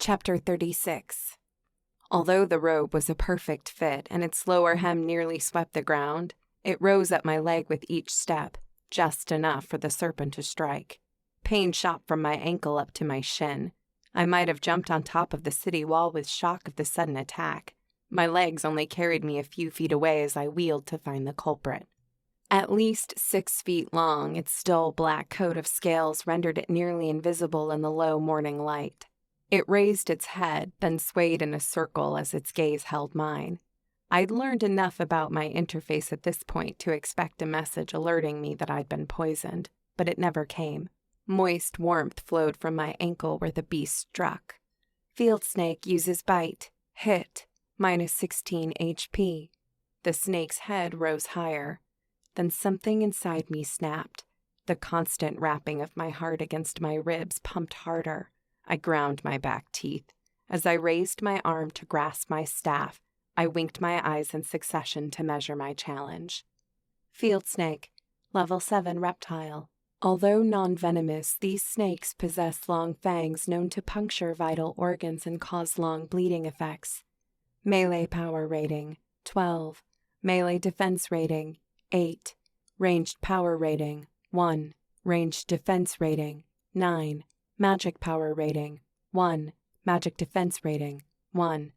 Chapter 36. Although the robe was a perfect fit and its lower hem nearly swept the ground, it rose at my leg with each step, just enough for the serpent to strike. Pain shot from my ankle up to my shin. I might have jumped on top of the city wall with shock of the sudden attack. My legs only carried me a few feet away as I wheeled to find the culprit. At least 6 feet long, its dull black coat of scales rendered it nearly invisible in the low morning light. It raised its head, then swayed in a circle as its gaze held mine. I'd learned enough about my interface at this point to expect a message alerting me that I'd been poisoned, but it never came. Moist warmth flowed from my ankle where the beast struck. Field snake uses bite. Hit. -16 HP. The snake's head rose higher. Then something inside me snapped. The constant rapping of my heart against my ribs pumped harder. I ground my back teeth. As I raised my arm to grasp my staff, I winked my eyes in succession to measure my challenge. Field snake, level 7 reptile. Although non-venomous, these snakes possess long fangs known to puncture vital organs and cause long bleeding effects. Melee power rating, 12. Melee defense rating, 8. Ranged power rating, 1. Ranged defense rating, 9. Magic power rating, 1. Magic defense rating, 1.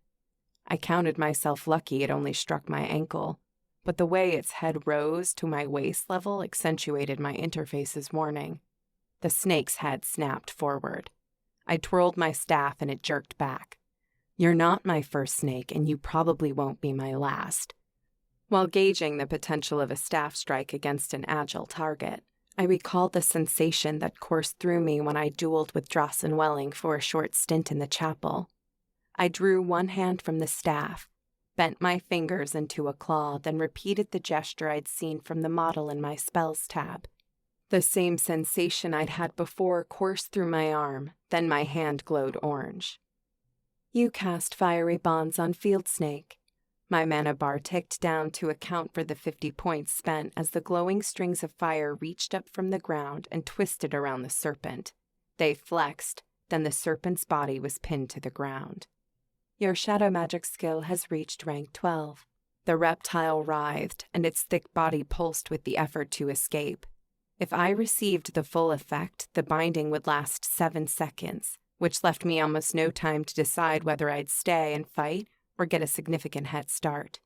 I counted myself lucky it only struck my ankle, but the way its head rose to my waist level accentuated my interface's warning. The snake's head snapped forward. I twirled my staff and it jerked back. You're not my first snake, and you probably won't be my last. While gauging the potential of a staff strike against an agile target, I recalled the sensation that coursed through me when I dueled with Dross and Welling for a short stint in the chapel. I drew one hand from the staff, bent my fingers into a claw, then repeated the gesture I'd seen from the model in my spells tab. The same sensation I'd had before coursed through my arm, then my hand glowed orange. You cast fiery bonds on Field Snake. My mana bar ticked down to account for the 50 points spent as the glowing strings of fire reached up from the ground and twisted around the serpent. They flexed, then the serpent's body was pinned to the ground. Your shadow magic skill has reached rank 12. The reptile writhed, and its thick body pulsed with the effort to escape. If I received the full effect, the binding would last 7 seconds, which left me almost no time to decide whether I'd stay and fight or get a significant head start.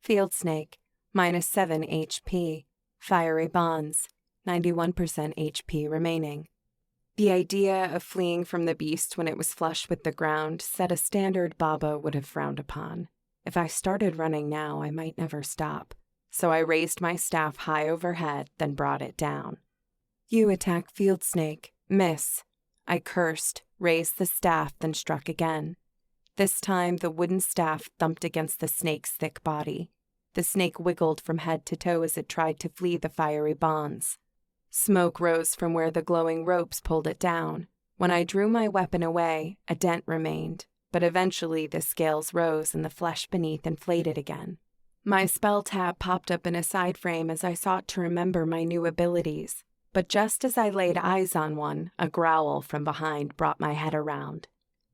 Field snake, -7 HP. Fiery bonds, 91% HP remaining. The idea of fleeing from the beast when it was flush with the ground set a standard Baba would have frowned upon. If I started running now, I might never stop. So I raised my staff high overhead, then brought it down. You attack Field snake. Miss. I cursed, raised the staff, then struck again. This time, the wooden staff thumped against the snake's thick body. The snake wiggled from head to toe as it tried to flee the fiery bonds. Smoke rose from where the glowing ropes pulled it down. When I drew my weapon away, a dent remained, but eventually the scales rose and the flesh beneath inflated again. My spell tab popped up in a side frame as I sought to remember my new abilities. But just as I laid eyes on one, a growl from behind brought my head around.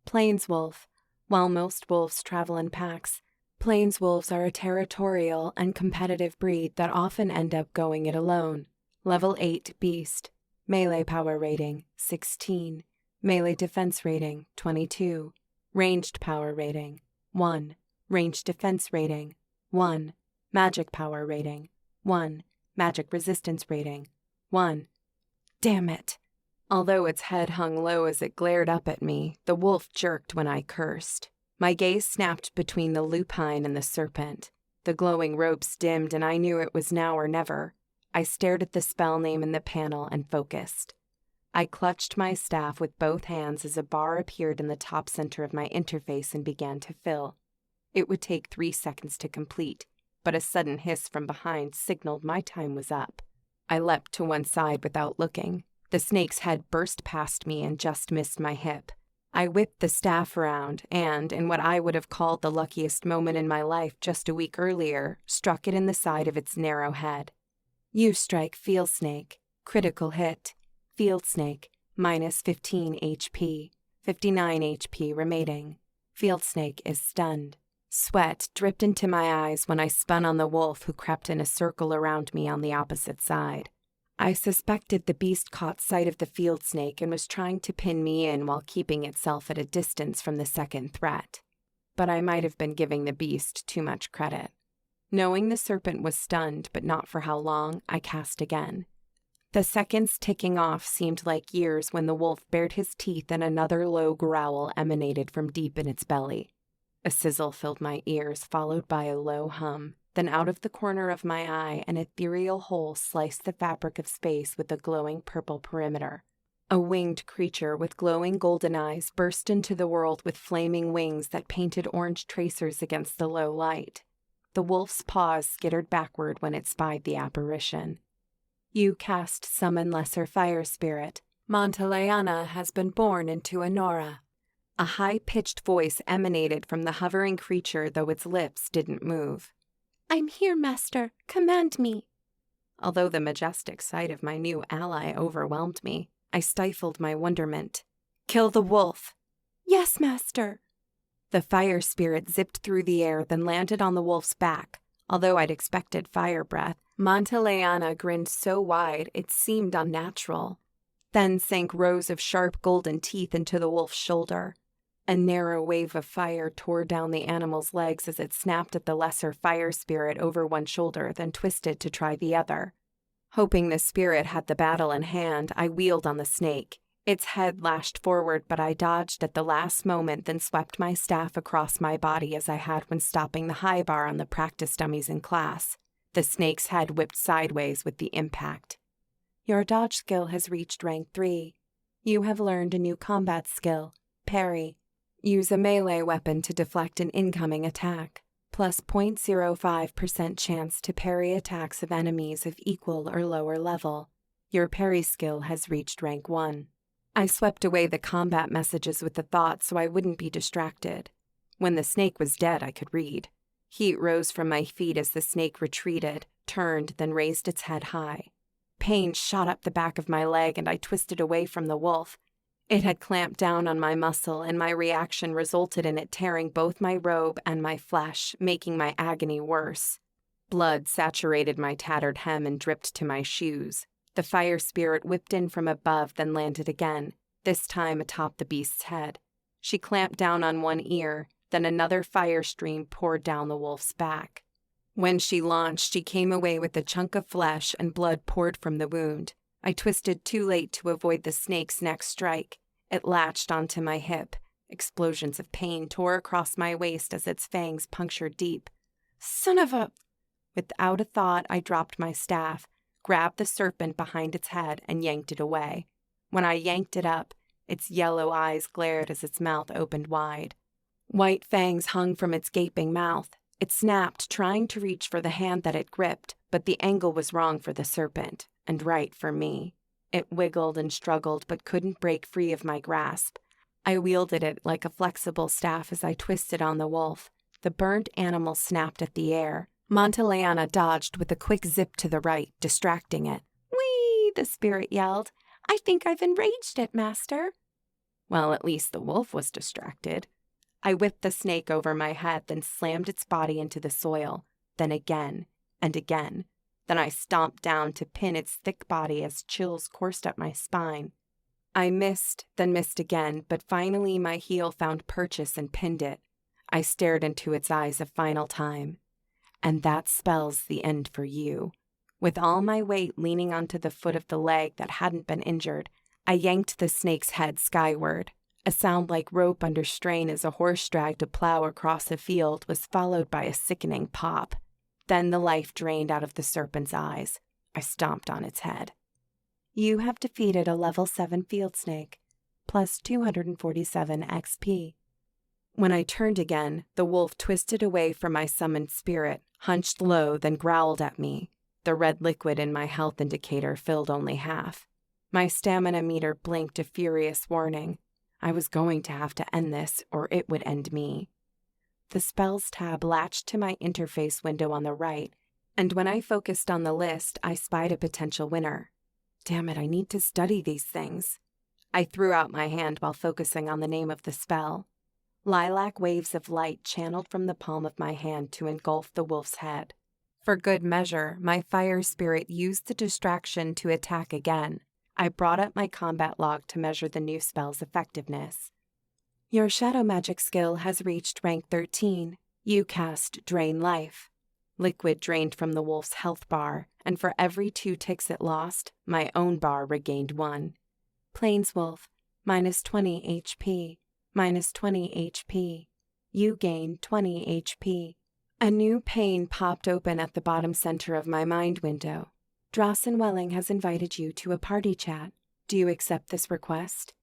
Plainswolf. While most wolves travel in packs, plainswolves are a territorial and competitive breed that often end up going it alone. Level 8 beast. Melee power rating, 16. Melee defense rating, 22. Ranged power rating, 1. Ranged defense rating, 1. Magic power rating, 1. Magic resistance rating, 1. Damn it! Although its head hung low as it glared up at me, the wolf jerked when I cursed. My gaze snapped between the lupine and the serpent. The glowing ropes dimmed and I knew it was now or never. I stared at the spell name in the panel and focused. I clutched my staff with both hands as a bar appeared in the top center of my interface and began to fill. It would take 3 seconds to complete, but a sudden hiss from behind signaled my time was up. I leapt to one side without looking. The snake's head burst past me and just missed my hip. I whipped the staff around and, in what I would have called the luckiest moment in my life just a week earlier, struck it in the side of its narrow head. You strike Field Snake. Critical hit. Field Snake, -15 HP. 59 HP remaining. Field snake is stunned. Sweat dripped into my eyes when I spun on the wolf who crept in a circle around me on the opposite side. I suspected the beast caught sight of the field snake and was trying to pin me in while keeping itself at a distance from the second threat. But I might have been giving the beast too much credit. Knowing the serpent was stunned, but not for how long, I cast again. The seconds ticking off seemed like years when the wolf bared his teeth and another low growl emanated from deep in its belly. A sizzle filled my ears, followed by a low hum. Then out of the corner of my eye, an ethereal hole sliced the fabric of space with a glowing purple perimeter. A winged creature with glowing golden eyes burst into the world with flaming wings that painted orange tracers against the low light. The wolf's paws skittered backward when it spied the apparition. You cast Summon Lesser Fire Spirit. Monteleana has been born into Enora. A high-pitched voice emanated from the hovering creature, though its lips didn't move. I'm here, Master. Command me. Although the majestic sight of my new ally overwhelmed me, I stifled my wonderment. Kill the wolf. Yes, Master. The fire spirit zipped through the air, then landed on the wolf's back. Although I'd expected fire breath, Monteleana grinned so wide it seemed unnatural. Then sank rows of sharp golden teeth into the wolf's shoulder. A narrow wave of fire tore down the animal's legs as it snapped at the lesser fire spirit over one shoulder, then twisted to try the other. Hoping the spirit had the battle in hand, I wheeled on the snake. Its head lashed forward, but I dodged at the last moment, then swept my staff across my body as I had when stopping the high bar on the practice dummies in class. The snake's head whipped sideways with the impact. Your dodge skill has reached rank 3. You have learned a new combat skill, Parry. Use a melee weapon to deflect an incoming attack, plus 0.05% chance to parry attacks of enemies of equal or lower level. Your parry skill has reached rank 1. I swept away the combat messages with the thought so I wouldn't be distracted. When the snake was dead, I could read. Heat rose from my feet as the snake retreated, turned, then raised its head high. Pain shot up the back of my leg and I twisted away from the wolf. It had clamped down on my muscle, and my reaction resulted in it tearing both my robe and my flesh, making my agony worse. Blood saturated my tattered hem and dripped to my shoes. The fire spirit whipped in from above, then landed again, this time atop the beast's head. She clamped down on one ear, then another fire stream poured down the wolf's back. When she launched, she came away with a chunk of flesh and blood poured from the wound. I twisted too late to avoid the snake's next strike. It latched onto my hip. Explosions of pain tore across my waist as its fangs punctured deep. Son of a... Without a thought, I dropped my staff, grabbed the serpent behind its head, and yanked it away. When I yanked it up, its yellow eyes glared as its mouth opened wide. White fangs hung from its gaping mouth. It snapped, trying to reach for the hand that it gripped, but the angle was wrong for the serpent. And right for me. It wiggled and struggled but couldn't break free of my grasp. I wielded it like a flexible staff as I twisted on the wolf. The burnt animal snapped at the air. Monteleana dodged with a quick zip to the right, distracting it. Whee! The spirit yelled. I think I've enraged it, Master. Well, at least the wolf was distracted. I whipped the snake over my head, then slammed its body into the soil. Then again, and again. Then I stomped down to pin its thick body as chills coursed up my spine. I missed, then missed again, but finally my heel found purchase and pinned it. I stared into its eyes a final time. And that spells the end for you. With all my weight leaning onto the foot of the leg that hadn't been injured, I yanked the snake's head skyward. A sound like rope under strain as a horse dragged a plow across a field was followed by a sickening pop. Then the life drained out of the serpent's eyes. I stomped on its head. You have defeated a level 7 field snake, plus 247 XP. When I turned again, the wolf twisted away from my summoned spirit, hunched low, then growled at me. The red liquid in my health indicator filled only half. My stamina meter blinked a furious warning. I was going to have to end this, or it would end me. The spells tab latched to my interface window on the right, and when I focused on the list, I spied a potential winner. Damn it, I need to study these things. I threw out my hand while focusing on the name of the spell. Lilac waves of light channeled from the palm of my hand to engulf the wolf's head. For good measure, my fire spirit used the distraction to attack again. I brought up my combat log to measure the new spell's effectiveness. Your shadow magic skill has reached rank 13. You cast Drain Life. Liquid drained from the wolf's health bar, and for every 2 ticks it lost, my own bar regained 1. Plainswolf, minus 20 HP, minus 20 HP. You gain 20 HP. A new pane popped open at the bottom center of my mind window. Drawson Welling has invited you to a party chat. Do you accept this request?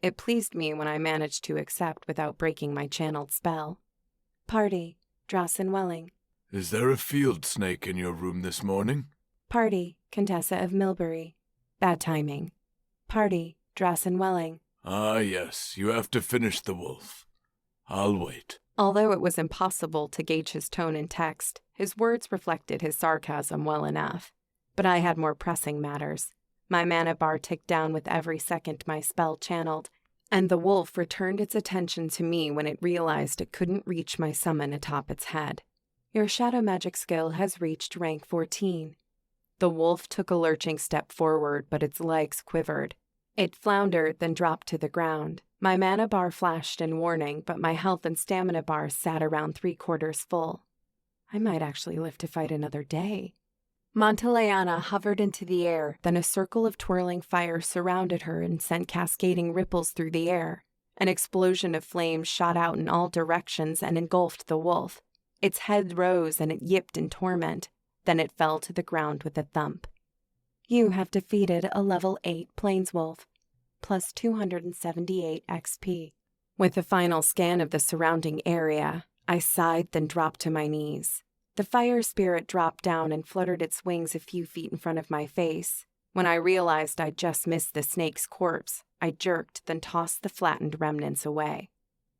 It pleased me when I managed to accept without breaking my channeled spell. Party, Drawson Welling. Is there a field snake in your room this morning? Party, Contessa of Milbury. Bad timing. Party, Drawson Welling. Ah, yes, you have to finish the wolf. I'll wait. Although it was impossible to gauge his tone in text, his words reflected his sarcasm well enough. But I had more pressing matters. My mana bar ticked down with every second my spell channeled, and the wolf returned its attention to me when it realized it couldn't reach my summon atop its head. Your shadow magic skill has reached rank 14. The wolf took a lurching step forward, but its legs quivered. It floundered, then dropped to the ground. My mana bar flashed in warning, but my health and stamina bars sat around 3/4 full. I might actually live to fight another day. Monteleana hovered into the air, then a circle of twirling fire surrounded her and sent cascading ripples through the air. An explosion of flames shot out in all directions and engulfed the wolf. Its head rose and it yipped in torment. Then it fell to the ground with a thump. You have defeated a level 8 Plainswolf, plus 278 XP. With a final scan of the surrounding area, I sighed, then dropped to my knees. The fire spirit dropped down and fluttered its wings a few feet in front of my face. When I realized I'd just missed the snake's corpse, I jerked, then tossed the flattened remnants away.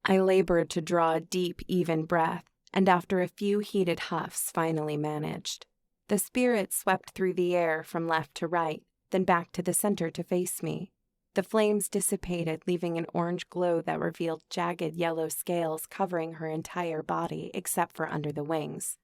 I labored to draw a deep, even breath, and after a few heated huffs, finally managed. The spirit swept through the air from left to right, then back to the center to face me. The flames dissipated, leaving an orange glow that revealed jagged yellow scales covering her entire body except for under the wings.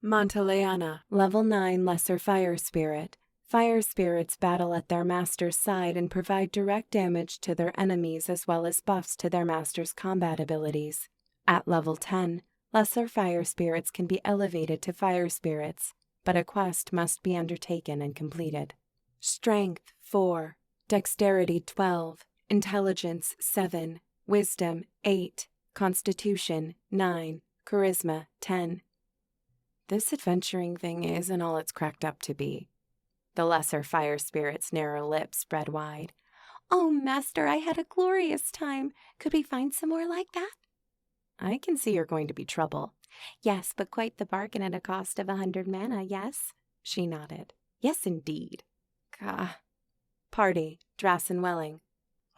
Monteleana, level 9 Lesser Fire Spirit. Fire spirits battle at their master's side and provide direct damage to their enemies as well as buffs to their master's combat abilities. At level 10, lesser fire spirits can be elevated to fire spirits, but a quest must be undertaken and completed. Strength 4, Dexterity 12, Intelligence 7, Wisdom 8, Constitution 9, Charisma 10. This adventuring thing isn't all it's cracked up to be. The lesser fire spirit's narrow lips spread wide. Oh, Master, I had a glorious time. Could we find some more like that? I can see you're going to be trouble. Yes, but quite the bargain at a cost of 100 mana, yes? She nodded. Yes, indeed. Gah. Party, Drawson Welling.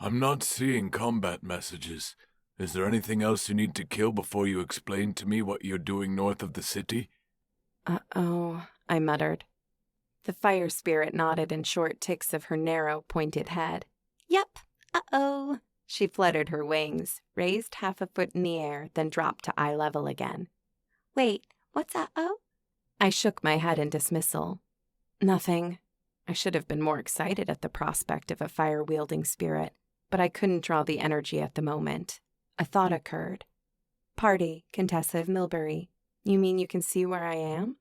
I'm not seeing combat messages. Is there anything else you need to kill before you explain to me what you're doing north of the city? Uh-oh, I muttered. The fire spirit nodded in short ticks of her narrow, pointed head. Yep, uh-oh. She fluttered her wings, raised half a foot in the air, then dropped to eye level again. Wait, what's uh-oh? I shook my head in dismissal. Nothing. I should have been more excited at the prospect of a fire-wielding spirit, but I couldn't draw the energy at the moment. A thought occurred. Party, Contessa of Milbury. You mean you can see where I am?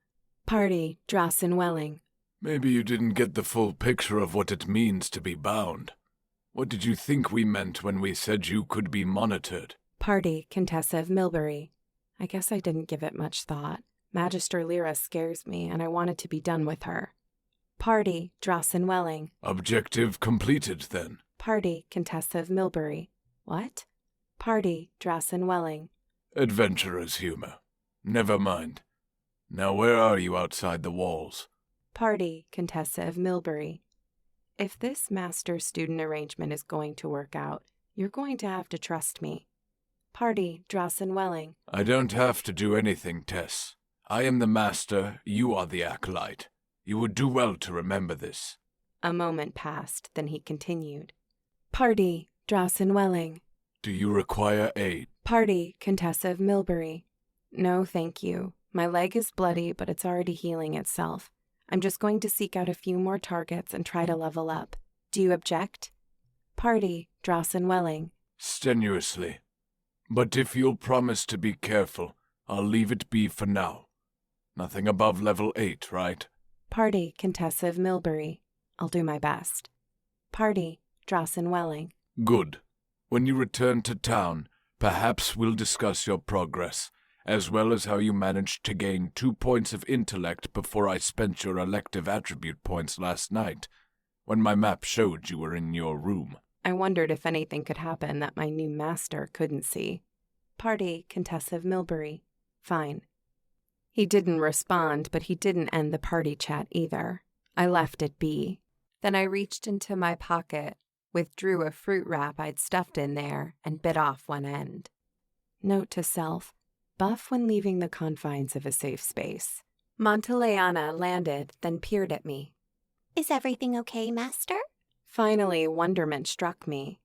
Party, Drawson Welling. Maybe you didn't get the full picture of what it means to be bound. What did you think we meant when we said you could be monitored? Party, Contessa of Milbury. I guess I didn't give it much thought. Magister Lyra scares me, and I wanted to be done with her. Party, Drawson Welling. Objective completed, then. Party, Contessa of Milbury. What? Party, Drawson Welling. Adventurer's humor. Never mind. Now where are you outside the walls? Party, Contessa of Milbury. If this master-student arrangement is going to work out, you're going to have to trust me. Party, Drawson Welling. I don't have to do anything, Tess. I am the master, you are the acolyte. You would do well to remember this. A moment passed, then he continued. Party, Drawson Welling. Do you require aid? Party, Contessa of Milbury. No, thank you. My leg is bloody, but it's already healing itself. I'm just going to seek out a few more targets and try to level up. Do you object? Party, Drawson Welling. Strenuously. But if you'll promise to be careful, I'll leave it be for now. Nothing above level 8, right? Party, Contessa of Milbury. I'll do my best. Party, Drawson Welling. Good. When you return to town, perhaps we'll discuss your progress, as well as how you managed to gain 2 points of intellect before I spent your elective attribute points last night, when my map showed you were in your room. I wondered if anything could happen that my new master couldn't see. Party, Contessa of Milbury. Fine. He didn't respond, but he didn't end the party chat either. I left it be. Then I reached into my pocket, withdrew a fruit wrap I'd stuffed in there, and bit off one end. Note to self, buff when leaving the confines of a safe space. Monteleana landed, then peered at me. Is everything okay, Master? Finally, wonderment struck me.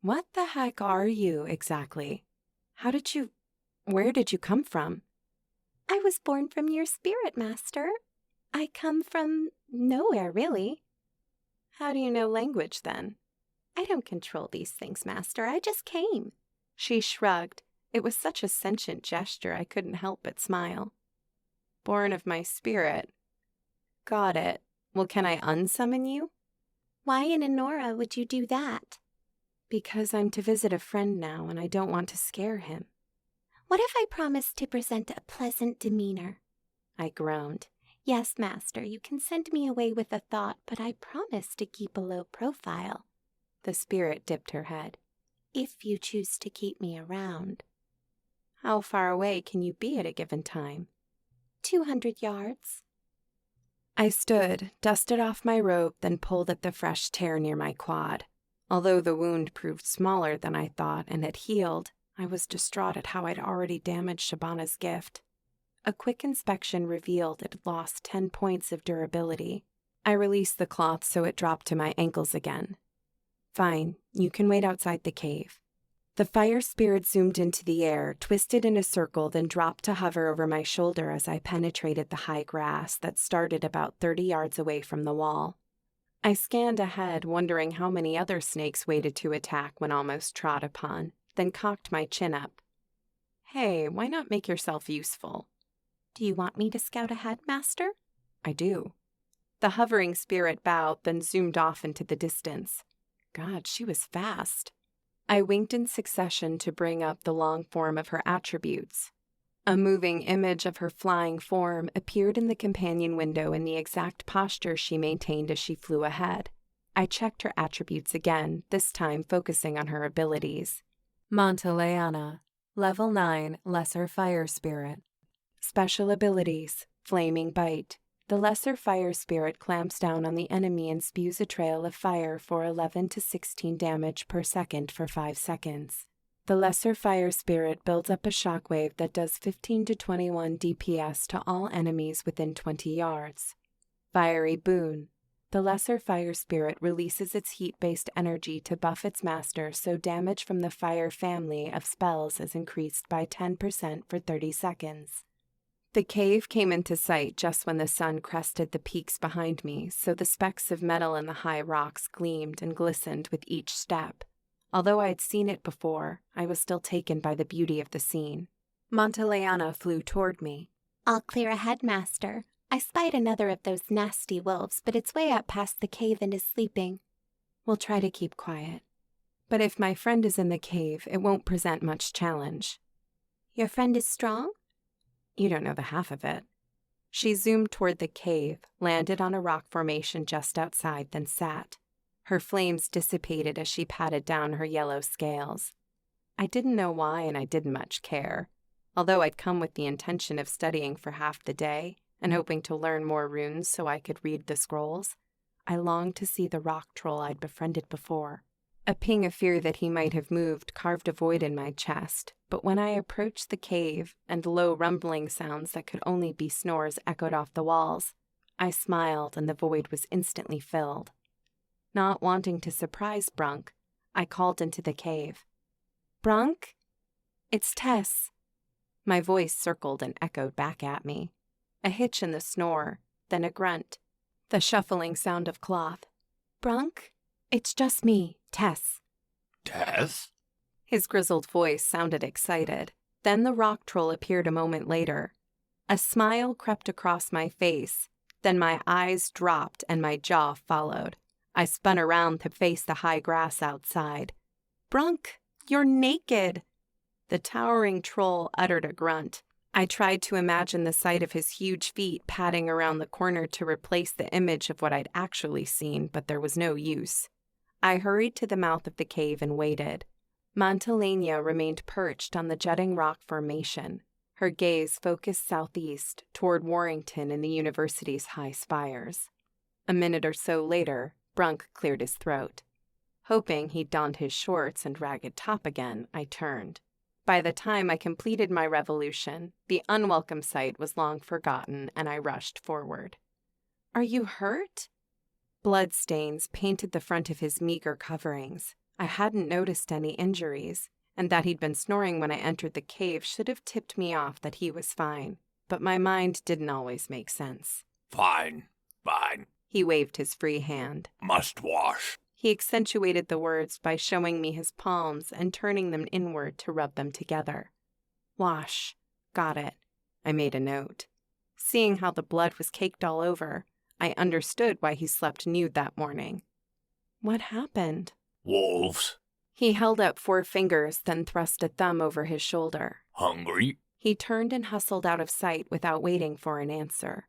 What the heck are you, exactly? Where did you come from? I was born from your spirit, Master. I come from nowhere, really. How do you know language, then? I don't control these things, Master. I just came. She shrugged. It was such a sentient gesture I couldn't help but smile. Born of my spirit. Got it. Well, can I unsummon you? Why in Enora would you do that? Because I'm to visit a friend now, and I don't want to scare him. What if I promised to present a pleasant demeanor? I groaned. Yes, Master, you can send me away with a thought, but I promise to keep a low profile. The spirit dipped her head. If you choose to keep me around. How far away can you be at a given time? 200 yards. I stood, dusted off my robe, then pulled at the fresh tear near my quad. Although the wound proved smaller than I thought and had healed, I was distraught at how I'd already damaged Shabana's gift. A quick inspection revealed it had lost 10 points of durability. I released the cloth so it dropped to my ankles again. Fine, you can wait outside the cave. The fire spirit zoomed into the air, twisted in a circle, then dropped to hover over my shoulder as I penetrated the high grass that started about 30 yards away from the wall. I scanned ahead, wondering how many other snakes waited to attack when almost trod upon, then cocked my chin up. Hey, why not make yourself useful? Do you want me to scout ahead, Master? I do. The hovering spirit bowed, then zoomed off into the distance. God, she was fast. I winked in succession to bring up the long form of her attributes. A moving image of her flying form appeared in the companion window in the exact posture she maintained as she flew ahead. I checked her attributes again, this time focusing on her abilities. Monteleana, Level 9, Lesser Fire Spirit. Special abilities, Flaming Bite. The Lesser Fire Spirit clamps down on the enemy and spews a trail of fire for 11 to 16 damage per second for 5 seconds. The Lesser Fire Spirit builds up a shockwave that does 15 to 21 DPS to all enemies within 20 yards. Fiery Boon. The Lesser Fire Spirit releases its heat-based energy to buff its master, so damage from the fire family of spells is increased by 10% for 30 seconds. The cave came into sight just when the sun crested the peaks behind me, so the specks of metal in the high rocks gleamed and glistened with each step. Although I had seen it before, I was still taken by the beauty of the scene. Monteleana flew toward me. All clear ahead, Master. I spied another of those nasty wolves, but it's way up past the cave and is sleeping. We'll try to keep quiet. But if my friend is in the cave, it won't present much challenge. Your friend is strong? You don't know the half of it. She zoomed toward the cave, landed on a rock formation just outside, then sat. Her flames dissipated as she patted down her yellow scales. I didn't know why, and I didn't much care. Although I'd come with the intention of studying for half the day and hoping to learn more runes so I could read the scrolls, I longed to see the rock troll I'd befriended before. A ping of fear that he might have moved carved a void in my chest, but when I approached the cave and low rumbling sounds that could only be snores echoed off the walls, I smiled and the void was instantly filled. Not wanting to surprise Brunk, I called into the cave. "Brunk? It's Tess." My voice circled and echoed back at me. A hitch in the snore, then a grunt. The shuffling sound of cloth. "Brunk? It's just me, Tess." Tess? His grizzled voice sounded excited. Then the rock troll appeared a moment later. A smile crept across my face. Then my eyes dropped and my jaw followed. I spun around to face the high grass outside. "Brunk, you're naked!" The towering troll uttered a grunt. I tried to imagine the sight of his huge feet padding around the corner to replace the image of what I'd actually seen, but there was no use. I hurried to the mouth of the cave and waited. Montalena remained perched on the jutting rock formation, her gaze focused southeast toward Warrington and the university's high spires. A minute or so later, Brunk cleared his throat. Hoping he'd donned his shorts and ragged top again, I turned. By the time I completed my revolution, the unwelcome sight was long forgotten, and I rushed forward. "Are you hurt?" Bloodstains painted the front of his meager coverings. I hadn't noticed any injuries, and that he'd been snoring when I entered the cave should have tipped me off that he was fine, but my mind didn't always make sense. Fine. He waved his free hand. Must wash. He accentuated the words by showing me his palms and turning them inward to rub them together. "Wash. Got it." I made a note. Seeing how the blood was caked all over, I understood why he slept nude that morning. "What happened?" Wolves. He held up 4 fingers, then thrust a thumb over his shoulder. Hungry? He turned and hustled out of sight without waiting for an answer.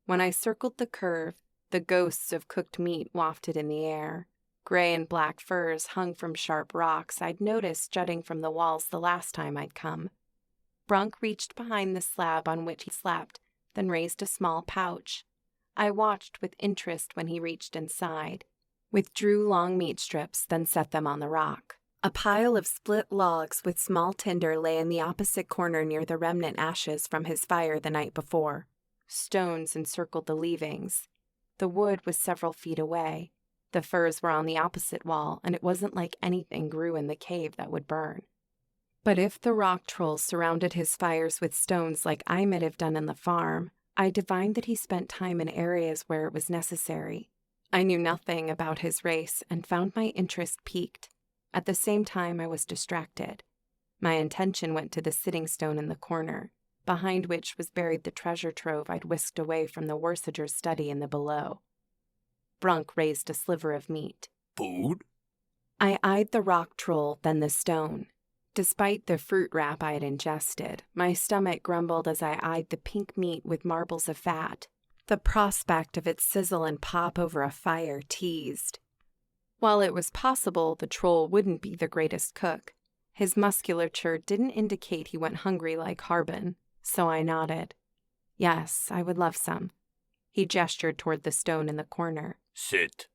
When I circled the curve, the ghosts of cooked meat wafted in the air. Gray and black furs hung from sharp rocks I'd noticed jutting from the walls the last time I'd come. Brunk reached behind the slab on which he slept, then raised a small pouch. I watched with interest when he reached inside, withdrew long meat strips, then set them on the rock. A pile of split logs with small tinder lay in the opposite corner near the remnant ashes from his fire the night before. Stones encircled the leavings. The wood was several feet away. The furs were on the opposite wall, and it wasn't like anything grew in the cave that would burn. But if the rock trolls surrounded his fires with stones like I might have done in the farm, I divined that he spent time in areas where it was necessary. I knew nothing about his race and found my interest piqued. At the same time, I was distracted. My attention went to the sitting stone in the corner, behind which was buried the treasure trove I'd whisked away from the Worcester's study in the below. Brunk raised a sliver of meat. Food? I eyed the rock troll, then the stone. Despite the fruit wrap I had ingested, my stomach grumbled as I eyed the pink meat with marbles of fat. The prospect of its sizzle and pop over a fire teased. While it was possible the troll wouldn't be the greatest cook, his musculature didn't indicate he went hungry like Harbin, so I nodded. Yes, I would love some. He gestured toward the stone in the corner. Sit.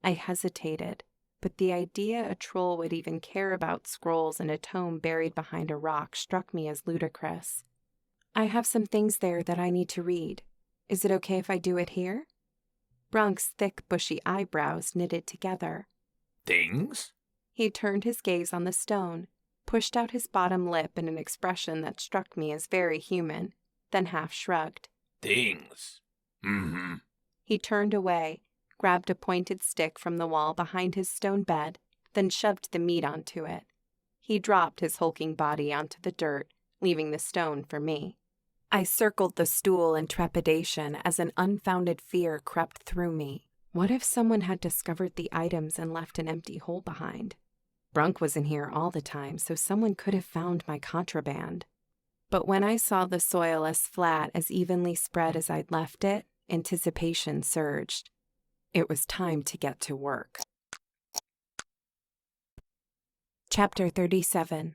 I hesitated, but the idea a troll would even care about scrolls in a tome buried behind a rock struck me as ludicrous. "I have some things there that I need to read. Is it okay if I do it here?" Brunk's thick, bushy eyebrows knitted together. Things? He turned his gaze on the stone, pushed out his bottom lip in an expression that struck me as very human, then half shrugged. Things. Mm-hmm. He turned away, grabbed a pointed stick from the wall behind his stone bed, then shoved the meat onto it. He dropped his hulking body onto the dirt, leaving the stone for me. I circled the stool in trepidation as an unfounded fear crept through me. What if someone had discovered the items and left an empty hole behind? Brunk was in here all the time, so someone could have found my contraband. But when I saw the soil as flat, as evenly spread as I'd left it, anticipation surged. It was time to get to work. Chapter 37.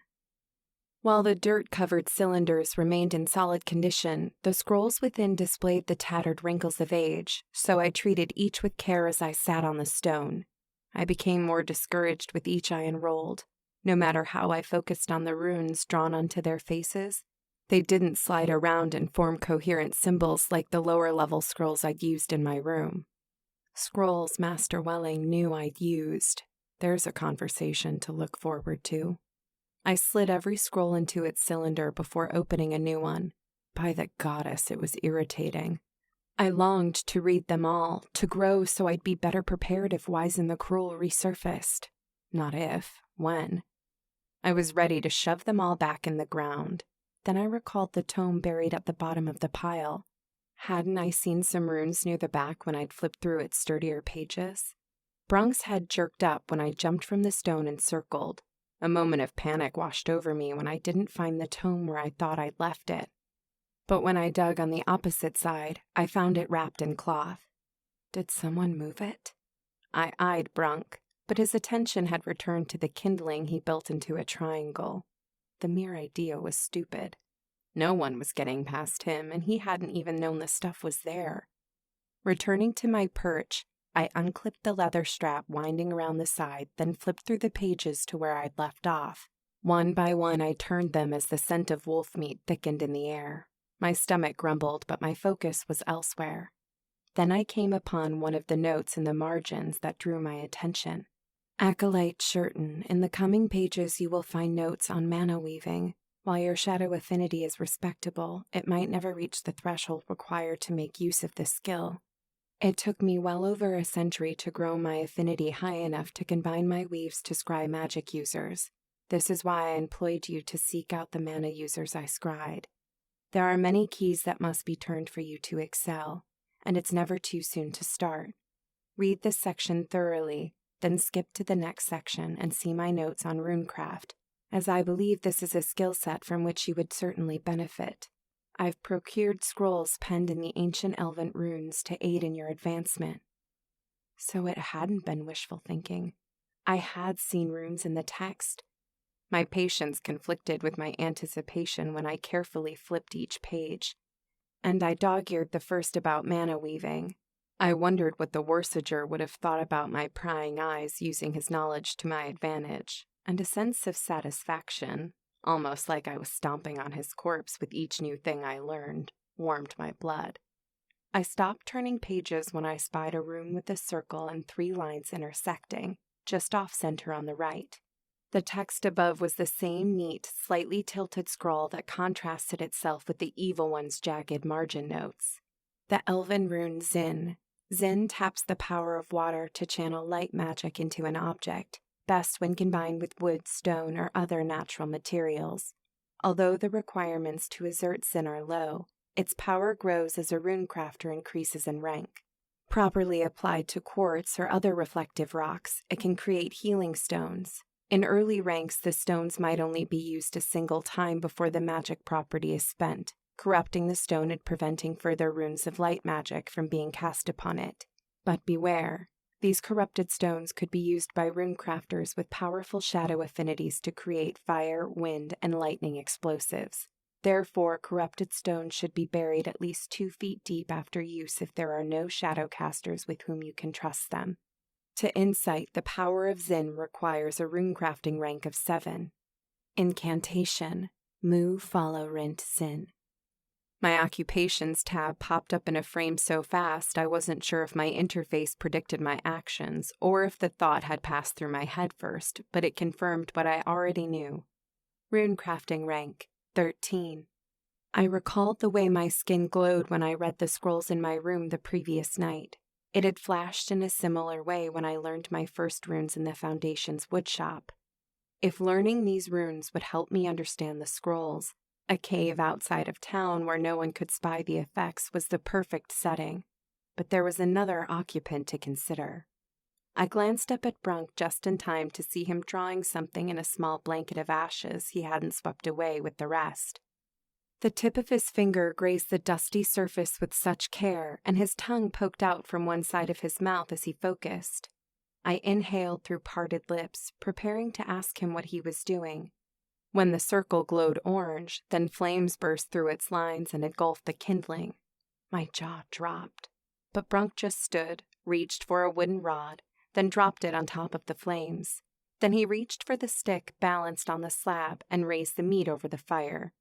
While the dirt-covered cylinders remained in solid condition, the scrolls within displayed the tattered wrinkles of age, so I treated each with care as I sat on the stone. I became more discouraged with each I unrolled. No matter how I focused on the runes drawn onto their faces, they didn't slide around and form coherent symbols like the lower-level scrolls I'd used in my room. Scrolls Master Welling knew I'd used. There's a conversation to look forward to. I slid every scroll into its cylinder before opening a new one. By the goddess, it was irritating. I longed to read them all, to grow so I'd be better prepared if Wizen the Cruel resurfaced. Not if, when. I was ready to shove them all back in the ground. Then I recalled the tome buried at the bottom of the pile. Hadn't I seen some runes near the back when I'd flipped through its sturdier pages? Brunk's head jerked up when I jumped from the stone and circled. A moment of panic washed over me when I didn't find the tome where I thought I'd left it. But when I dug on the opposite side, I found it wrapped in cloth. Did someone move it? I eyed Brunk, but his attention had returned to the kindling he built into a triangle. The mere idea was stupid. No one was getting past him, and he hadn't even known the stuff was there. Returning to my perch, I unclipped the leather strap winding around the side, then flipped through the pages to where I'd left off. One by one I turned them as the scent of wolf meat thickened in the air. My stomach grumbled, but my focus was elsewhere. Then I came upon one of the notes in the margins that drew my attention. Acolyte Shurton, in the coming pages you will find notes on mana weaving. While your shadow affinity is respectable, it might never reach the threshold required to make use of this skill. It took me well over a century to grow my affinity high enough to combine my weaves to scry magic users. This is why I employed you to seek out the mana users I scried. There are many keys that must be turned for you to excel, and it's never too soon to start. Read this section thoroughly, then skip to the next section and see my notes on runecraft, as I believe this is a skill set from which you would certainly benefit. I've procured scrolls penned in the ancient elven runes to aid in your advancement. So it hadn't been wishful thinking. I had seen runes in the text. My patience conflicted with my anticipation when I carefully flipped each page. And I dog-eared the first about mana weaving. I wondered what the Worsager would have thought about my prying eyes using his knowledge to my advantage, and a sense of satisfaction, almost like I was stomping on his corpse with each new thing I learned, warmed my blood. I stopped turning pages when I spied a rune with a circle and 3 lines intersecting, just off-center on the right. The text above was the same neat, slightly tilted scroll that contrasted itself with the evil one's jagged margin notes. The elven rune Zin. Zin taps the power of water to channel light magic into an object, best when combined with wood, stone, or other natural materials. Although the requirements to exert Zin are low, its power grows as a runecrafter increases in rank. Properly applied to quartz or other reflective rocks, it can create healing stones. In early ranks, the stones might only be used a single time before the magic property is spent, corrupting the stone and preventing further runes of light magic from being cast upon it. But beware, these corrupted stones could be used by runecrafters with powerful shadow affinities to create fire, wind, and lightning explosives. Therefore, corrupted stones should be buried at least 2 feet deep after use if there are no shadow casters with whom you can trust them. To incite, the power of Zin requires a runecrafting rank of 7. Incantation. Mu follow rint Zin. My occupations tab popped up in a frame so fast I wasn't sure if my interface predicted my actions or if the thought had passed through my head first, but it confirmed what I already knew. Runecrafting rank, 13. I recalled the way my skin glowed when I read the scrolls in my room the previous night. It had flashed in a similar way when I learned my first runes in the Foundation's woodshop. If learning these runes would help me understand the scrolls, a cave outside of town where no one could spy the effects was the perfect setting. But there was another occupant to consider. I glanced up at Brunk just in time to see him drawing something in a small blanket of ashes he hadn't swept away with the rest. The tip of his finger grazed the dusty surface with such care, and his tongue poked out from one side of his mouth as he focused. I inhaled through parted lips, preparing to ask him what he was doing. When the circle glowed orange, then flames burst through its lines and engulfed the kindling. My jaw dropped. But Brunk just stood, reached for a wooden rod, then dropped it on top of the flames. Then he reached for the stick balanced on the slab and raised the meat over the fire.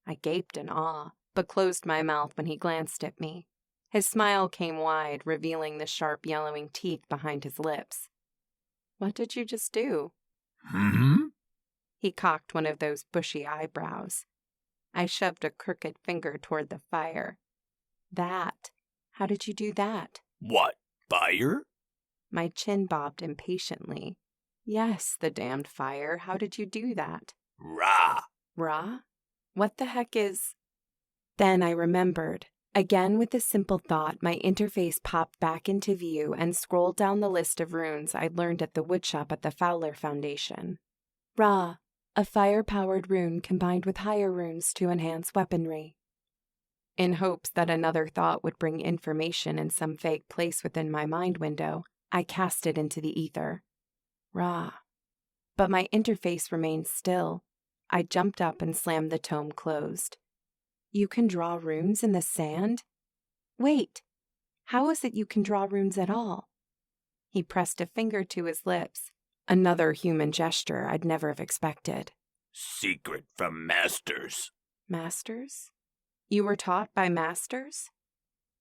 I gaped in awe, but closed my mouth when he glanced at me. His smile came wide, revealing the sharp yellowing teeth behind his lips. What did you just do? Hmm? He cocked one of those bushy eyebrows. I shoved a crooked finger toward the fire. That. How did you do that? What, fire? My chin bobbed impatiently. Yes, the damned fire. How did you do that? Rah! Ra? What the heck is... Then I remembered. Again with a simple thought, my interface popped back into view and scrolled down the list of runes I'd learned at the woodshop at the Fowler Foundation. Ra, a fire-powered rune combined with higher runes to enhance weaponry. In hopes that another thought would bring information in some vague place within my mind window, I cast it into the ether. Ra. But my interface remained still. I jumped up and slammed the tome closed. You can draw runes in the sand? Wait, how is it you can draw runes at all? He pressed a finger to his lips, another human gesture I'd never have expected. Secret from masters. Masters? You were taught by masters?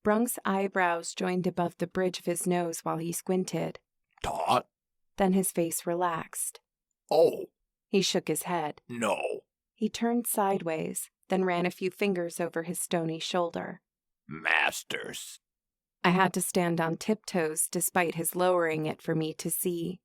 Brunk's eyebrows joined above the bridge of his nose while he squinted. Taught? Then his face relaxed. Oh. He shook his head. No. He turned sideways, then ran a few fingers over his stony shoulder. Masters. I had to stand on tiptoes despite his lowering it for me to see.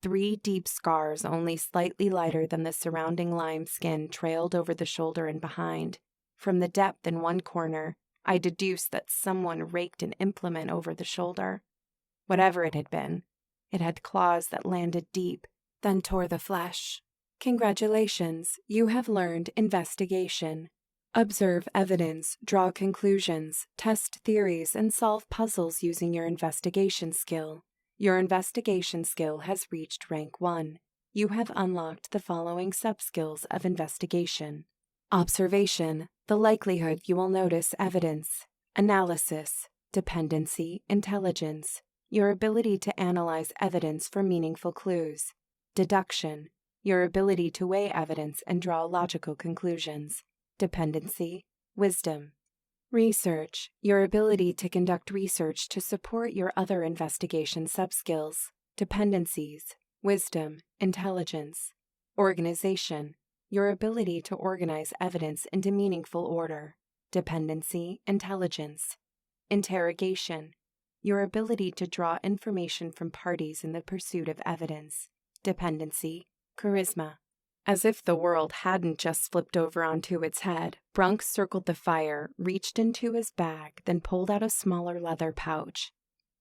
3 deep scars only slightly lighter than the surrounding lime skin trailed over the shoulder and behind. From the depth in one corner, I deduced that someone raked an implement over the shoulder. Whatever it had claws that landed deep, then tore the flesh. Congratulations, you have learned investigation. Observe evidence, draw conclusions, test theories, and solve puzzles using your investigation skill. Your investigation skill has reached rank 1. You have unlocked the following sub-skills of investigation. Observation, the likelihood you will notice evidence. Analysis, dependency, intelligence, your ability to analyze evidence for meaningful clues. Deduction, your ability to weigh evidence and draw logical conclusions. Dependency, wisdom. Research, your ability to conduct research to support your other investigation subskills. Dependencies, wisdom, intelligence. Organization, your ability to organize evidence into meaningful order. Dependency, intelligence. Interrogation, your ability to draw information from parties in the pursuit of evidence. Dependency, charisma. As if the world hadn't just flipped over onto its head, Brunk circled the fire, reached into his bag, then pulled out a smaller leather pouch.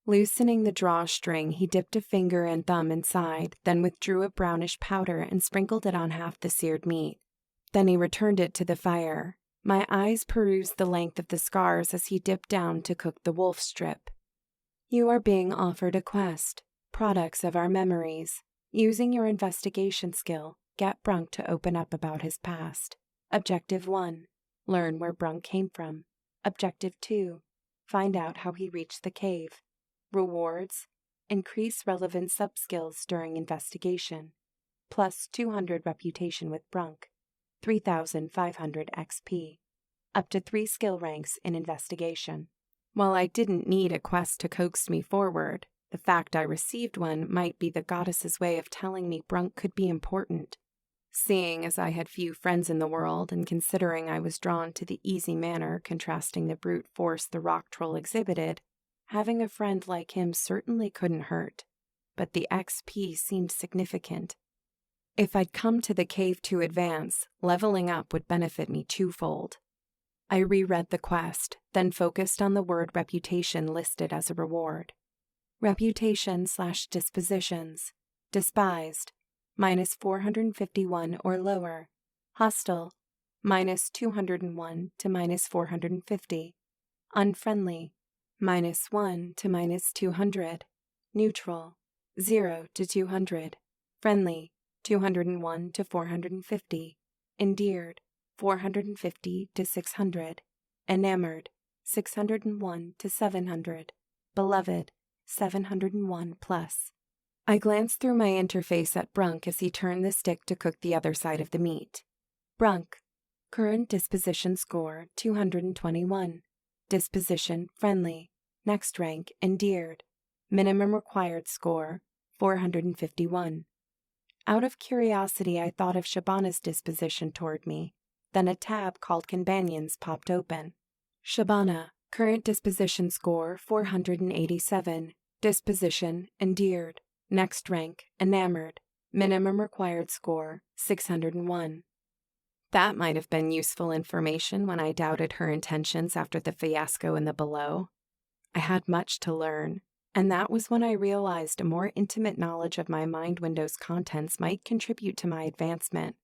Loosening the drawstring, he dipped a finger and thumb inside, then withdrew a brownish powder and sprinkled it on half the seared meat. Then he returned it to the fire. My eyes perused the length of the scars as he dipped down to cook the wolf strip. You are being offered a quest. Products of our memories. Using your investigation skill, get Brunk to open up about his past. Objective 1. Learn where Brunk came from. Objective 2. Find out how he reached the cave. Rewards. Increase relevant subskills during investigation. Plus 200 reputation with Brunk. 3,500 XP. Up to 3 skill ranks in investigation. While I didn't need a quest to coax me forward, the fact I received one might be the goddess's way of telling me Brunk could be important. Seeing as I had few friends in the world, and considering I was drawn to the easy manner contrasting the brute force the rock troll exhibited, having a friend like him certainly couldn't hurt. But the XP seemed significant. If I'd come to the cave to advance, leveling up would benefit me twofold. I reread the quest, then focused on the word reputation listed as a reward. Reputation/dispositions. Despised, minus 451 or lower. Hostile, minus 201 to minus 450. Unfriendly, minus 1 to minus 200. Neutral, 0 to 200. Friendly, 201 to 450. Endeared, 450 to 600. Enamored, 601 to 700. Beloved, 701 plus. I glanced through my interface at Brunk as he turned the stick to cook the other side of the meat. Brunk, current disposition score 221. Disposition friendly. Next rank endeared. Minimum required score 451. Out of curiosity, I thought of Shabana's disposition toward me. Then a tab called Companions popped open. Shabana, current disposition score 487. Disposition, endeared. Next rank, enamored. Minimum required score, 601. That might have been useful information when I doubted her intentions after the fiasco in the below. I had much to learn, and that was when I realized a more intimate knowledge of my mind window's contents might contribute to my advancement.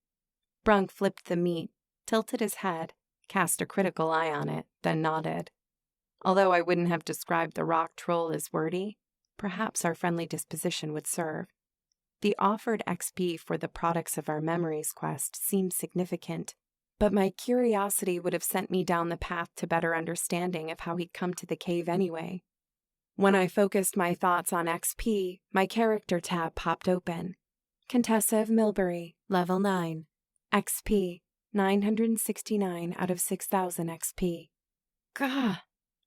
Brunk flipped the meat, tilted his head, cast a critical eye on it, then nodded. Although I wouldn't have described the rock troll as wordy, perhaps our friendly disposition would serve. The offered XP for the products of our memories quest seemed significant, but my curiosity would have sent me down the path to better understanding of how he'd come to the cave anyway. When I focused my thoughts on XP, my character tab popped open. Contessa of Milbury, level 9. XP, 969 out of 6,000 XP. Gah!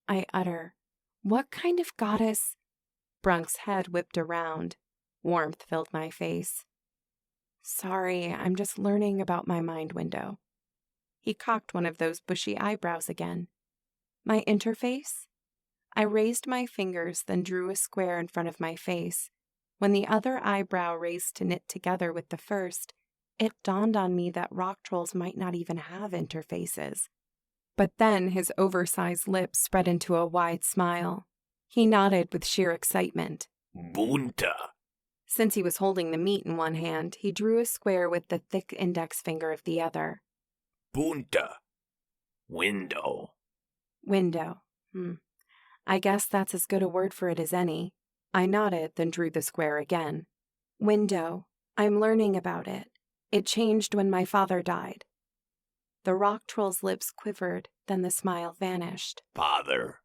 I utter. What kind of goddess? Brunk's head whipped around. Warmth filled my face. Sorry, I'm just learning about my mind window. He cocked one of those bushy eyebrows again. My interface? I raised my fingers, then drew a square in front of my face. When the other eyebrow raised to knit together with the first, it dawned on me that rock trolls might not even have interfaces. But then his oversized lips spread into a wide smile. He nodded with sheer excitement. Bunta. Since he was holding the meat in one hand, he drew a square with the thick index finger of the other. Bunta. Window. Window. I guess that's as good a word for it as any. I nodded, then drew the square again. Window. I'm learning about it. It changed when my father died. The rock troll's lips quivered, then the smile vanished. Father.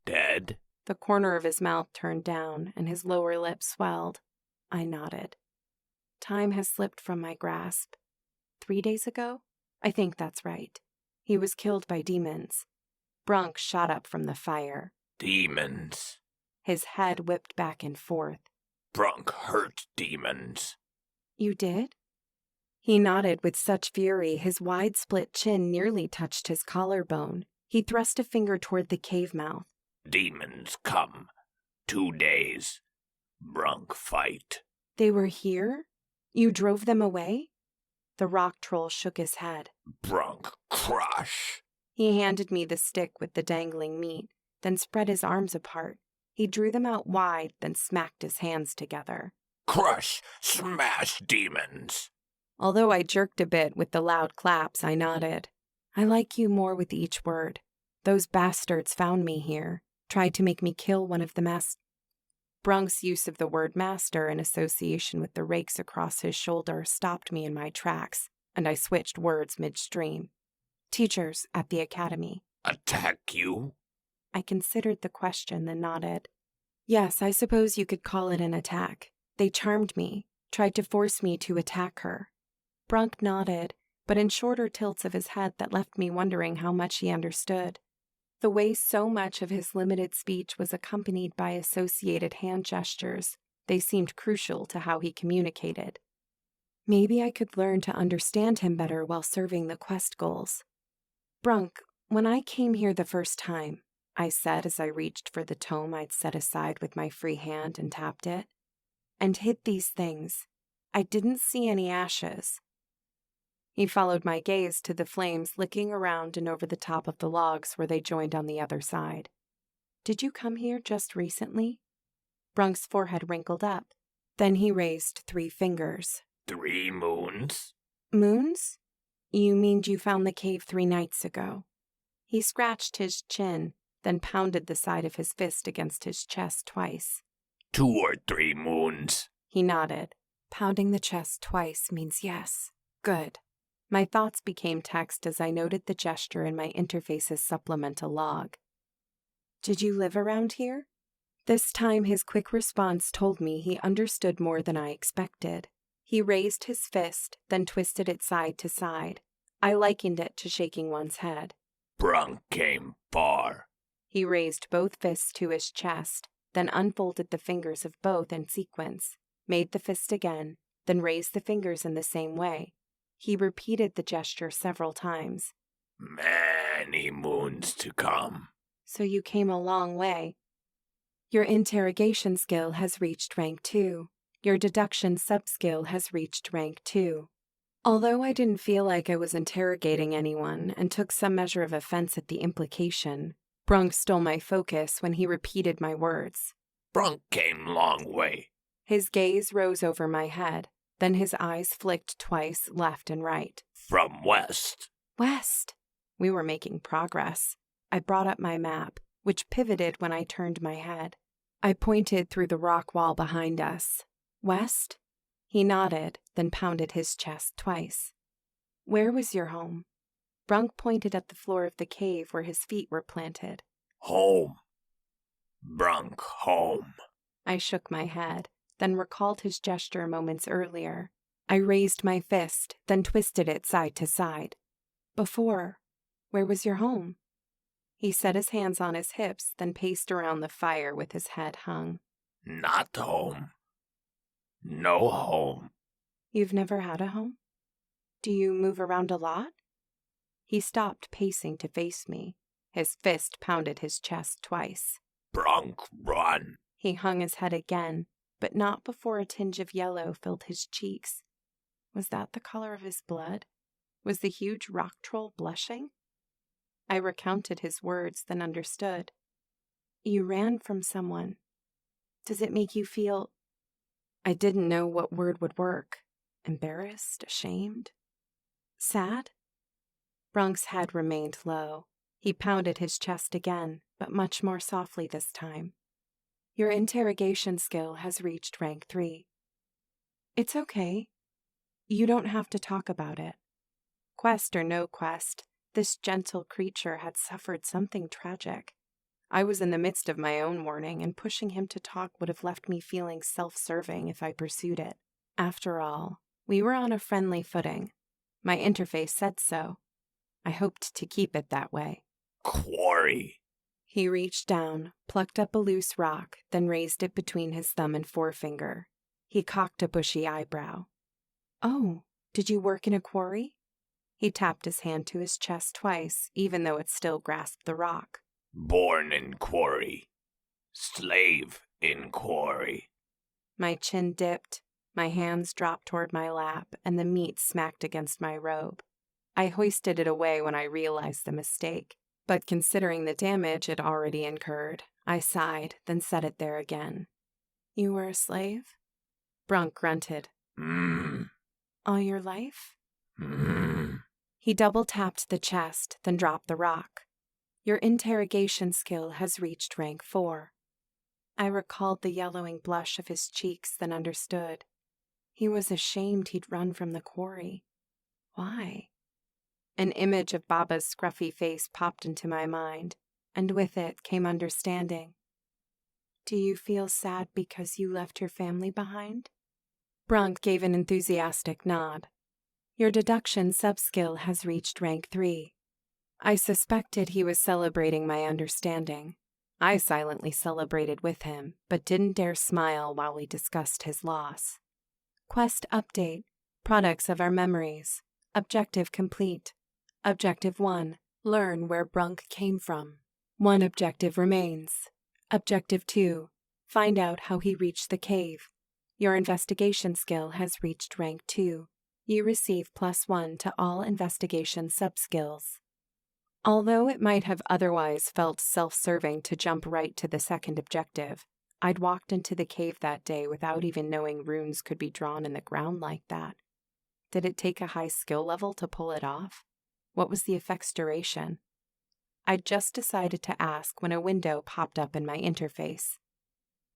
Dead? The corner of his mouth turned down, and his lower lip swelled. I nodded. Time has slipped from my grasp. 3 days ago? I think that's right. He was killed by demons. Brunk shot up from the fire. Demons. His head whipped back and forth. Brunk hurt demons. You did? He nodded with such fury his wide split chin nearly touched his collarbone. He thrust a finger toward the cave mouth. Demons come. 2 days. Brunk fight. They were here? You drove them away? The rock troll shook his head. Brunk crush. He handed me the stick with the dangling meat, then spread his arms apart. He drew them out wide, then smacked his hands together. Crush, smash demons. Although I jerked a bit with the loud claps, I nodded. I like you more with each word. Those bastards found me here, tried to make me kill one of the Brunk's use of the word master in association with the rakes across his shoulder stopped me in my tracks, and I switched words midstream. Teachers at the academy. Attack you? I considered the question, then nodded. Yes, I suppose you could call it an attack. They charmed me, tried to force me to attack her. Brunk nodded, but in shorter tilts of his head that left me wondering how much he understood. The way so much of his limited speech was accompanied by associated hand gestures, they seemed crucial to how he communicated. Maybe I could learn to understand him better while serving the quest goals. Brunk, when I came here the first time, I said as I reached for the tome I'd set aside with my free hand and tapped it, and hid these things, I didn't see any ashes. He followed my gaze to the flames licking around and over the top of the logs where they joined on the other side. Did you come here just recently? Brunk's forehead wrinkled up. Then he raised 3 fingers. 3 moons? Moons? You mean you found the cave 3 nights ago? He scratched his chin, then pounded the side of his fist against his chest twice. 2 or 3 moons? He nodded. Pounding the chest twice means yes. Good. My thoughts became text as I noted the gesture in my interface's supplemental log. Did you live around here? This time his quick response told me he understood more than I expected. He raised his fist, then twisted it side to side. I likened it to shaking one's head. Brunk came far. He raised both fists to his chest. then unfolded the fingers of both in sequence, made the fist again, then raised the fingers in the same way. He repeated the gesture several times. Many moons to come. So you came a long way. Your interrogation skill has reached rank 2. Your deduction sub-skill has reached rank 2. Although I didn't feel like I was interrogating anyone and took some measure of offense at the implication, Brunk stole my focus when he repeated my words. Brunk came long way. His gaze rose over my head, then his eyes flicked twice left and right. From west. West. We were making progress. I brought up my map, which pivoted when I turned my head. I pointed through the rock wall behind us. West? He nodded, then pounded his chest twice. Where was your home? Brunk pointed at the floor of the cave where his feet were planted. Home. Brunk, home. I shook my head, then recalled his gesture moments earlier. I raised my fist, then twisted it side to side. Before, where was your home? He set his hands on his hips, then paced around the fire with his head hung. Not home. No home. You've never had a home? Do you move around a lot? He stopped pacing to face me. His fist pounded his chest twice. Brunk, run. He hung his head again, but not before a tinge of yellow filled his cheeks. Was that the color of his blood? Was the huge rock troll blushing? I recounted his words, then understood. You ran from someone. Does it make you feel... I didn't know what word would work. Embarrassed? Ashamed? Sad? Brunk's head remained low. He pounded his chest again, but much more softly this time. Your interrogation skill has reached rank 3. It's okay. You don't have to talk about it. Quest or no quest, this gentle creature had suffered something tragic. I was in the midst of my own mourning, and pushing him to talk would have left me feeling self-serving if I pursued it. After all, we were on a friendly footing. My interface said so. I hoped to keep it that way. Quarry. He reached down, plucked up a loose rock, then raised it between his thumb and forefinger. He cocked a bushy eyebrow. Oh, did you work in a quarry? He tapped his hand to his chest twice, even though it still grasped the rock. Born in quarry. Slave in quarry. My chin dipped, my hands dropped toward my lap, and the meat smacked against my robe. I hoisted it away when I realized the mistake, but considering the damage it already incurred, I sighed, then set it there again. You were a slave? Brunk grunted. All your life? He double-tapped the chest, then dropped the rock. Your interrogation skill has reached rank 4. I recalled the yellowing blush of his cheeks, then understood. He was ashamed he'd run from the quarry. Why? An image of Baba's scruffy face popped into my mind, and with it came understanding. Do you feel sad because you left your family behind? Brunk gave an enthusiastic nod. Your deduction sub-skill has reached rank 3. I suspected he was celebrating my understanding. I silently celebrated with him, but didn't dare smile while we discussed his loss. Quest update. Products of our memories. Objective complete. Objective 1. Learn where Brunk came from. 1 objective remains. Objective 2. Find out how he reached the cave. Your investigation skill has reached rank 2. You receive +1 to all investigation sub-skills. Although it might have otherwise felt self-serving to jump right to the second objective, I'd walked into the cave that day without even knowing runes could be drawn in the ground like that. Did it take a high skill level to pull it off? What was the effect's duration? I'd just decided to ask when a window popped up in my interface.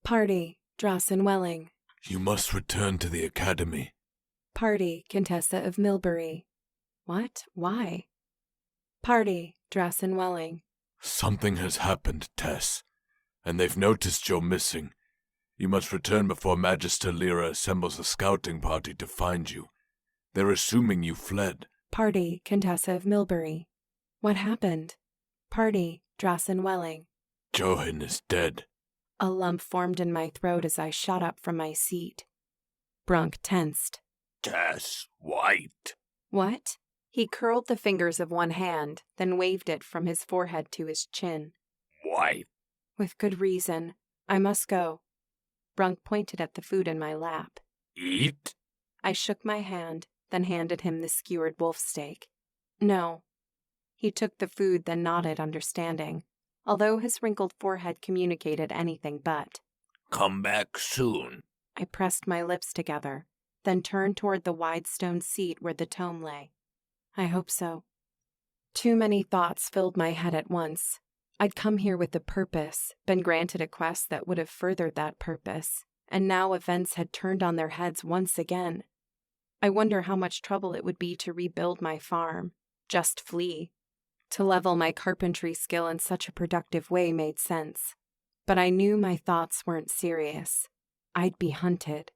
Party, Drawson Welling. You must return to the academy. Party, Contessa of Milbury. What? Why? Party, Drawson Welling. Something has happened, Tess, and they've noticed you're missing. You must return before Magister Lyra assembles a scouting party to find you. They're assuming you fled. Party, Contessa of Milbury. What happened? Party, Drawson Welling. Johan is dead. A lump formed in my throat as I shot up from my seat. Brunk tensed. Tess White. What? He curled the fingers of one hand, then waved it from his forehead to his chin. White. With good reason. I must go. Brunk pointed at the food in my lap. Eat? I shook my hand, then handed him the skewered wolf steak. No. He took the food, then nodded, understanding, although his wrinkled forehead communicated anything but. Come back soon. I pressed my lips together, then turned toward the wide stone seat where the tome lay. I hope so. Too many thoughts filled my head at once. I'd come here with a purpose, been granted a quest that would have furthered that purpose, and now events had turned on their heads once again. I wonder how much trouble it would be to rebuild my farm, just flee. To level my carpentry skill in such a productive way made sense, but I knew my thoughts weren't serious. I'd be hunted.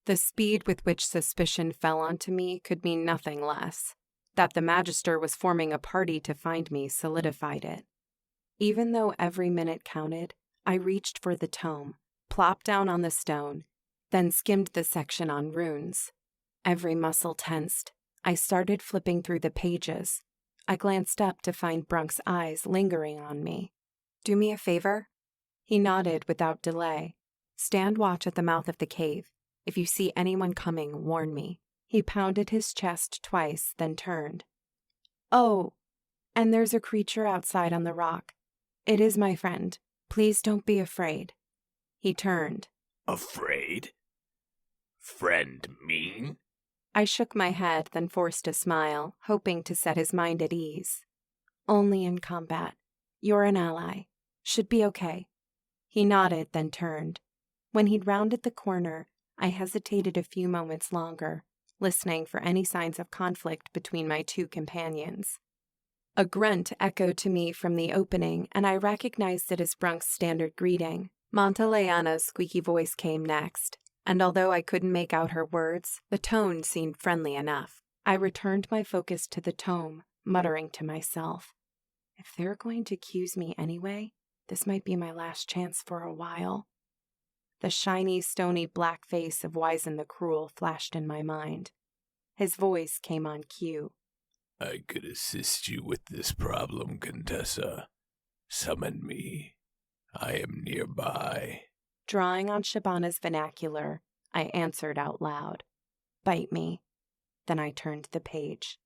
The speed with which suspicion fell onto me could mean nothing less. That the Magister was forming a party to find me solidified it. Even though every minute counted, I reached for the tome, plopped down on the stone, then skimmed the section on runes. Every muscle tensed. I started flipping through the pages. I glanced up to find Brunk's eyes lingering on me. Do me a favor? He nodded without delay. Stand watch at the mouth of the cave. If you see anyone coming, warn me. He pounded his chest twice, then turned. Oh, and there's a creature outside on the rock. It is my friend. Please don't be afraid. He turned. Afraid? Friend mean? I shook my head, then forced a smile, hoping to set his mind at ease. Only in combat. You're an ally. Should be okay. He nodded, then turned. When he'd rounded the corner, I hesitated a few moments longer, listening for any signs of conflict between my two companions. A grunt echoed to me from the opening, and I recognized it as Brunk's standard greeting. Monteleana's squeaky voice came next, and although I couldn't make out her words, the tone seemed friendly enough. I returned my focus to the tome, muttering to myself, if they're going to accuse me anyway, this might be my last chance for a while. The shiny, stony black face of Wizen the Cruel flashed in my mind. His voice came on cue. I could assist you with this problem, Contessa. Summon me. I am nearby. Drawing on Shabana's vernacular, I answered out loud. Bite me. Then I turned the page.